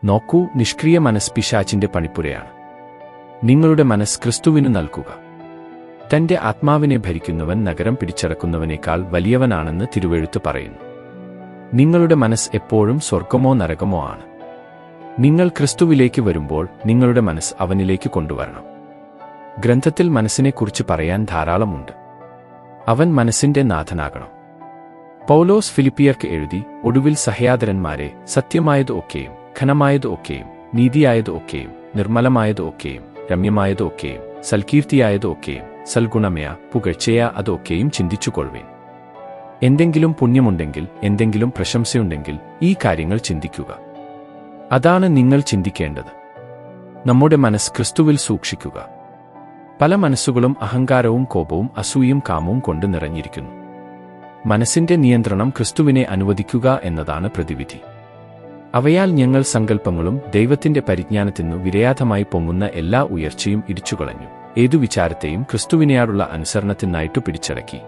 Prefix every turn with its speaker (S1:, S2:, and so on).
S1: നോക്കൂ, നിഷ്ക്രിയ മനസ്സ് പിശാചിന്റെ പണിപ്പുരയാണ്. നിങ്ങളുടെ മനസ്സ് ക്രിസ്തുവിനു നൽകുക. തന്റെ ആത്മാവിനെ ഭരിക്കുന്നവൻ നഗരം പിടിച്ചടക്കുന്നവനേക്കാൾ വലിയവനാണെന്ന് തിരുവെഴുത്ത് പറയുന്നു. നിങ്ങളുടെ മനസ്സ് എപ്പോഴും സ്വർഗമോ നരകമോ ആണ്. നിങ്ങൾ ക്രിസ്തുവിലേക്ക് വരുമ്പോൾ നിങ്ങളുടെ മനസ്സ് അവനിലേക്ക് കൊണ്ടുവരണം. ഗ്രന്ഥത്തിൽ മനസ്സിനെക്കുറിച്ച് പറയാൻ ധാരാളമുണ്ട്. അവൻ മനസ്സിന്റെ നാഥനാകണം. പൗലോസ് ഫിലിപ്പിയർക്ക് എഴുതി, ഒടുവിൽ സഹയാദരന്മാരെ, സത്യമായത് ഒക്കെയും ഘനമായത് ഒക്കെയും നീതിയായത് ഒക്കെയും നിർമ്മലമായത് ഒക്കെയും രമ്യമായത് ഒക്കെയും സൽകീർത്തിയായത് ഒക്കെയും സൽഗുണമയ പുകഴ്ചയ അതൊക്കെയും ചിന്തിച്ചുകൊള്ളുവേൻ. എന്തെങ്കിലും പുണ്യമുണ്ടെങ്കിൽ, എന്തെങ്കിലും പ്രശംസയുണ്ടെങ്കിൽ ഈ കാര്യങ്ങൾ ചിന്തിക്കുക. അതാണ് നിങ്ങൾ ചിന്തിക്കേണ്ടത്. നമ്മുടെ മനസ്സ് ക്രിസ്തുവിൽ സൂക്ഷിക്കുക. പല മനസ്സുകളും അഹങ്കാരവും കോപവും അസൂയയും കാമവും കൊണ്ട് നിറഞ്ഞിരിക്കുന്നു. മനസ്സിന്റെ നിയന്ത്രണം ക്രിസ്തുവിനെ അനുവദിക്കുക എന്നതാണ് പ്രതിവിധി. അവയാൽ ഞങ്ങൾ സങ്കല്പങ്ങളും ദൈവത്തിന്റെ പരിജ്ഞാനത്തിനു വിരയാധമായി പൊങ്ങുന്ന എല്ലാ ഉയർച്ചയും ഇടിച്ചുകളഞ്ഞു, ഏതു വിചാരത്തെയും ക്രിസ്തുവിനെയാടുള്ള അനുസരണത്തിനായിട്ടു പിടിച്ചടക്കി.